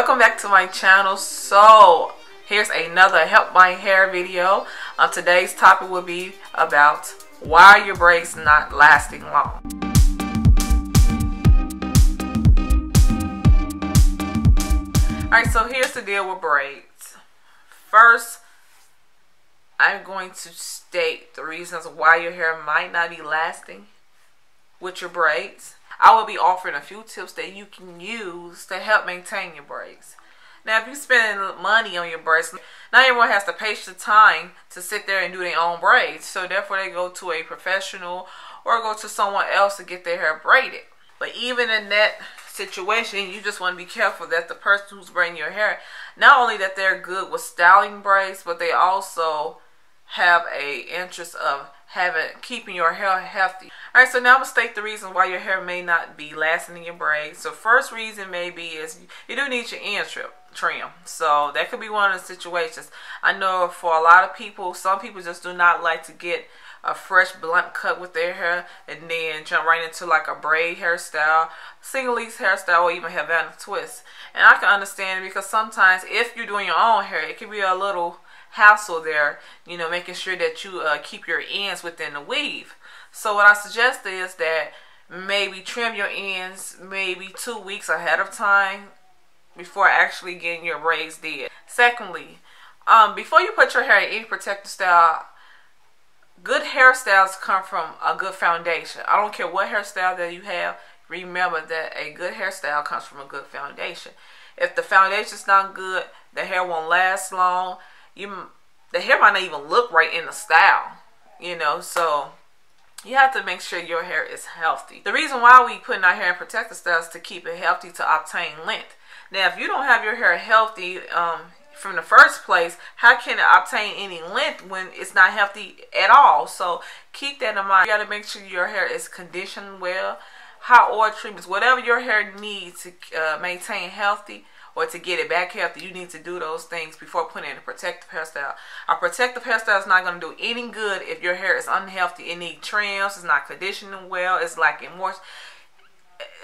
Welcome back to my channel. So here's another help my hair video. Today's topic will be about why are your braids not lasting long. Alright, so here's the deal with braids. First, I'm going to state the reasons why your hair might not be lasting with your braids. I will be offering a few tips that you can use to help maintain your braids. Now, if you spend money on your braids, not everyone has the patience time to sit there and do their own braids. So therefore, they go to a professional or go to someone else to get their hair braided. But even in that situation, you just want to be careful that the person who's braiding your hair, not only that they're good with styling braids, but they also have a interest of keeping your hair healthy. Alright, so now I'm going to state the reason why your hair may not be lasting in your braids. So first reason maybe is you do need your end trim. So that could be one of the situations. I know for a lot of people, some people just do not like to get a fresh blunt cut with their hair and then jump right into like a braid hairstyle, single leaf hairstyle, or even Havana twist. And I can understand it because sometimes if you're doing your own hair, it can be a little hassle there, you know, making sure that you keep your ends within the weave. So what I suggest is that maybe trim your ends maybe 2 weeks ahead of time before actually getting your braids did. Secondly, before you put your hair in any protective style, good hairstyles come from a good foundation. I don't care what hairstyle that you have, remember that a good hairstyle comes from a good foundation. If the foundation's not good, the hair won't last long. The hair might not even look right in the style, you know, so you have to make sure your hair is healthy. The reason why we put in our hair in protective styles is to keep it healthy, to obtain length. Now, if you don't have your hair healthy from the first place, how can it obtain any length when it's not healthy at all? So keep that in mind. You got to make sure your hair is conditioned well. Hot oil treatments, whatever your hair needs to maintain healthy, or to get it back healthy, you need to do those things before putting in a protective hairstyle. A protective hairstyle is not going to do any good if your hair is unhealthy. It needs trims, it's not conditioning well, it's lacking moisture.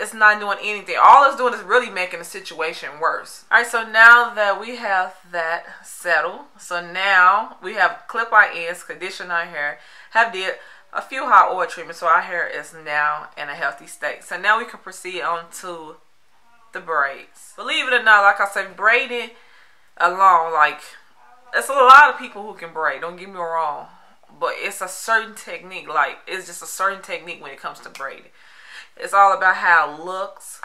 It's not doing anything. All it's doing is really making the situation worse. Alright, so now that we have that settled, so now we have clip our ends, condition our hair, have did a few hot oil treatments, so our hair is now in a healthy state. So now we can proceed on to the braids. Believe it or not, like I said, braiding alone, like, it's a lot of people who can braid, don't get me wrong, but it's a certain technique. Like, it's just a certain technique when it comes to braiding. It's all about how it looks,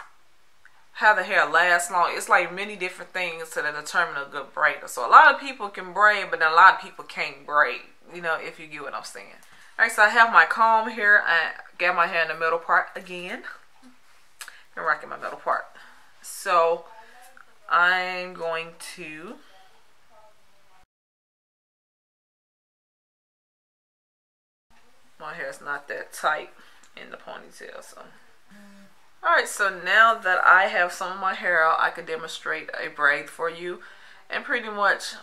how the hair lasts long. It's like many different things to determine a good braider. So a lot of people can braid, but then a lot of people can't braid, you know, if you get what I'm saying. Alright, so I have my comb here. I got my hair in the middle part again. I'm rocking my middle part. So I'm going to my hair is not that tight in the ponytail, so alright, so now that I have some of my hair out, I can demonstrate a braid for you. And pretty much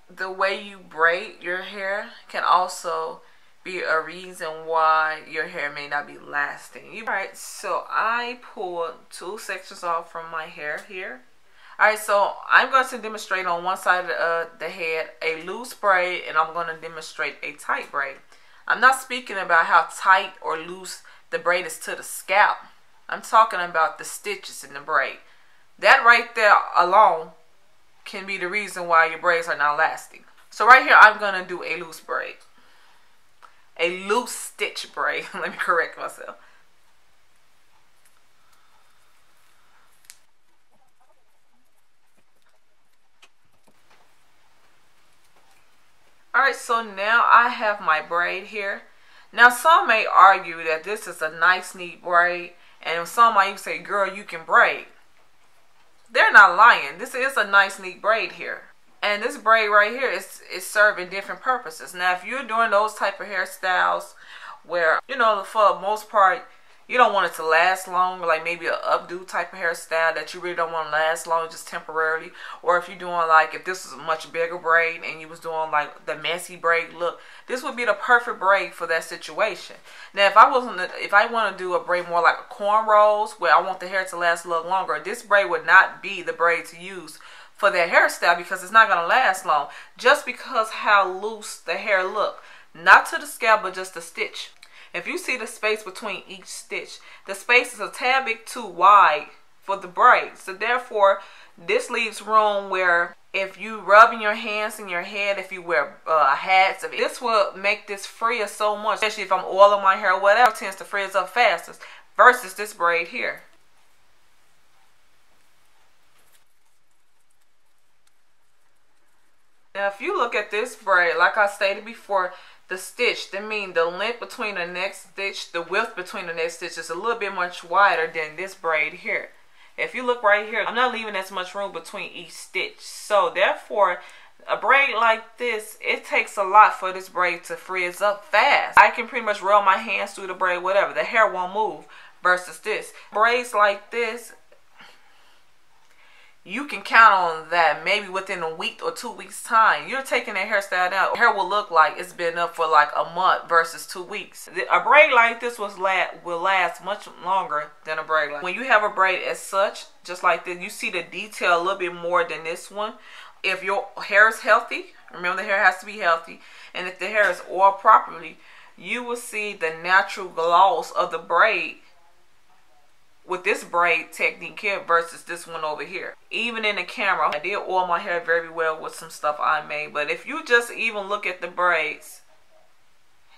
the way you braid your hair can also be a reason why your hair may not be lasting. Alright, so I pulled 2 sections off from my hair here. Alright, so I'm going to demonstrate on one side of the head a loose braid, and I'm going to demonstrate a tight braid. I'm not speaking about how tight or loose the braid is to the scalp. I'm talking about the stitches in the braid. That right there alone can be the reason why your braids are not lasting. So right here, I'm going to do a loose braid. A loose stitch braid. Let me correct myself. Alright, so now I have my braid here. Now some may argue that this is a nice neat braid, and some might even say, girl, you can braid. They're not lying. This is a nice neat braid here. And this braid right here is serving different purposes. Now, if you're doing those type of hairstyles where, you know, for the most part, You don't want it to last long, like maybe an updo type of hairstyle that you really don't want to last long, just temporarily. Or if you're doing like, if this was a much bigger braid and you was doing like the messy braid look, this would be the perfect braid for that situation. Now, if I want to do a braid more like a cornrows, where I want the hair to last a little longer, this braid would not be the braid to use for that hairstyle, because it's not going to last long, just because how loose the hair look. Not to the scalp, but just the stitch. If you see the space between each stitch, the space is a tad bit too wide for the braid. So therefore, this leaves room where if you rubbing your hands in your head, if you wear hats, this will make this frizz so much. Especially if I'm oiling my hair or whatever, it tends to frizz up faster versus this braid here. Now, if you look at this braid, like I stated before, the stitch, that means the length between the next stitch, the width between the next stitch is a little bit much wider than this braid here. If you look right here, I'm not leaving as much room between each stitch. So therefore, a braid like this, it takes a lot for this braid to frizz up fast. I can pretty much roll my hands through the braid, whatever. The hair won't move versus this. Braids like this, you can count on that maybe within a week or 2 weeks time. You're taking that hairstyle down. Hair will look like it's been up for like a month versus 2 weeks. A braid like this will last much longer than a braid like. When you have a braid as such, just like this, you see the detail a little bit more than this one. If your hair is healthy, remember the hair has to be healthy, and if the hair is oiled properly, you will see the natural gloss of the braid with this braid technique here versus this one over here. Even in the camera, I did oil my hair very well with some stuff I made. But if you just even look at the braids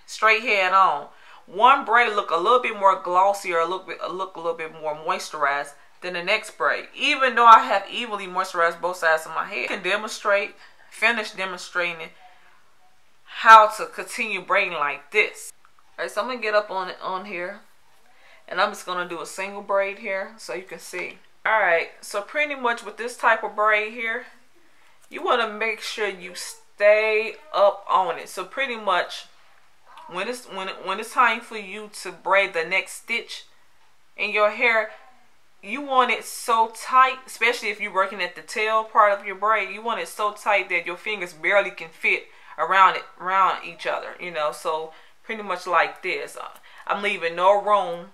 straight head on, one braid look a little bit more glossy or look a little bit more moisturized than the next braid. Even though I have evenly moisturized both sides of my head. I can finish demonstrating how to continue braiding like this. Alright, so I'm going to get up on here. And I'm just going to do a single braid here so you can see. Alright, so pretty much with this type of braid here, you want to make sure you stay up on it. So pretty much when it's time for you to braid the next stitch in your hair, you want it so tight, especially if you're working at the tail part of your braid, you want it so tight that your fingers barely can fit around each other, you know. So pretty much like this. I'm leaving no room,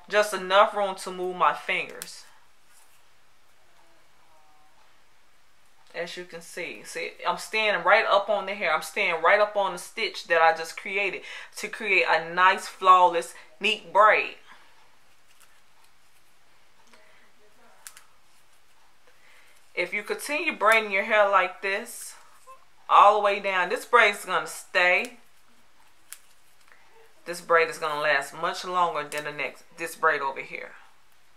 just enough room to move my fingers. As you can see, I'm standing right up on the hair. I'm standing right up on the stitch that I just created to create a nice, flawless, neat braid. If you continue braiding your hair like this, all the way down, this braid is going to stay. This braid is going to last much longer than this braid over here.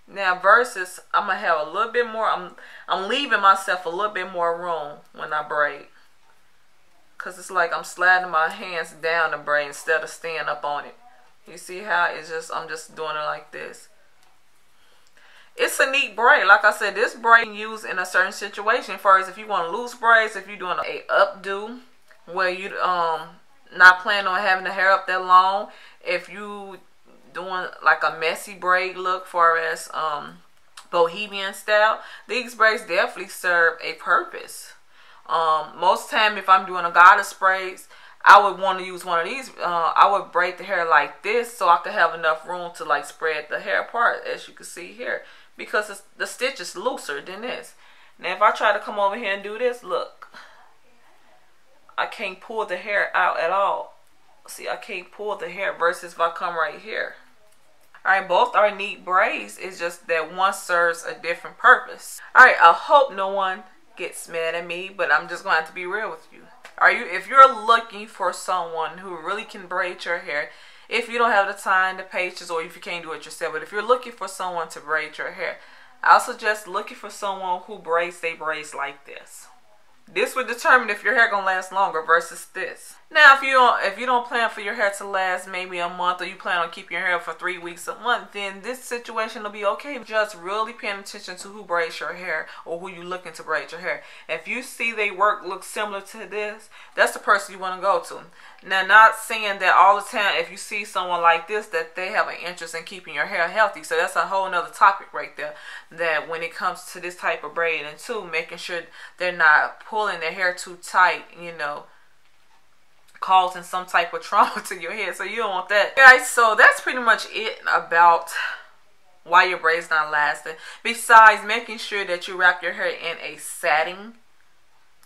Now versus, I'm going to have a little bit more, I'm leaving myself a little bit more room when I braid. Because it's like I'm sliding my hands down the braid instead of staying up on it. You see how it's just, I'm just doing it like this. It's a neat braid. Like I said, this braid you use in a certain situation. First, if you want loose braids, if you're doing a updo where you not planning on having the hair up that long, if you doing like a messy braid look for as bohemian style, these braids definitely serve a purpose. Most time if I'm doing a goddess braids, I would want to use one of these. I would braid the hair like this so I could have enough room to like spread the hair apart, as you can see here, because the stitch is looser than this. Now if I try to come over here and do this, look, I can't pull the hair out at all. See, I can't pull the hair versus if I come right here. Alright, both are neat braids. It's just that one serves a different purpose. Alright, I hope no one gets mad at me, but I'm just going to have to be real with you. If you're looking for someone who really can braid your hair, if you don't have the time, the patience, or if you can't do it yourself, but if you're looking for someone to braid your hair, I'll suggest looking for someone who braids their braids like this. This would determine if your hair gonna last longer versus this. Now, if you don't plan for your hair to last maybe a month, or you plan on keeping your hair for 3 weeks a month, then this situation will be okay. Just really paying attention to who braids your hair or who you looking to braid your hair. If you see they work looks similar to this, that's the person you want to go to. Now, not saying that all the time if you see someone like this that they have an interest in keeping your hair healthy. So that's a whole nother topic right there. That when it comes to this type of braiding, and too, making sure they're not pulling their hair too tight, you know, causing some type of trauma to your head. So you don't want that. Guys, so that's pretty much it about why your braids not lasting. Besides making sure that you wrap your hair in a satin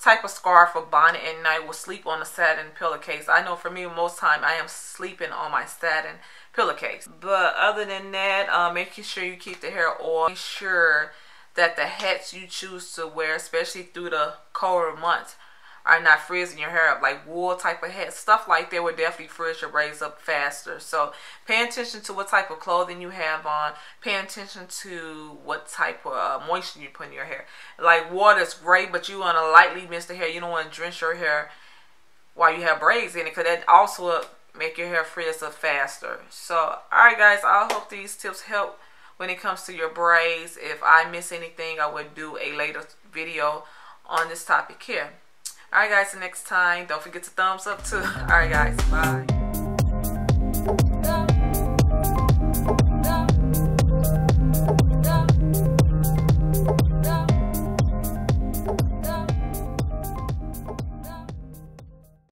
type of scarf or bonnet at night, will sleep on a satin pillowcase. I know for me, most time I am sleeping on my satin pillowcase. But other than that, making sure you keep the hair oil. Make sure that the hats you choose to wear, especially through the colder months, are not frizzing your hair up. Like wool type of hats, stuff like that would definitely frizz your braids up faster. So pay attention to what type of clothing you have on. Pay attention to what type of moisture you put in your hair. Like water is great, but you want to lightly mist the hair. You don't want to drench your hair while you have braids in it, because that also make your hair frizz up faster. So alright guys, I hope these tips help when it comes to your braids. If I miss anything, I would do a later video on this topic here. Alright guys, till next time, don't forget to thumbs up too. Alright guys, bye.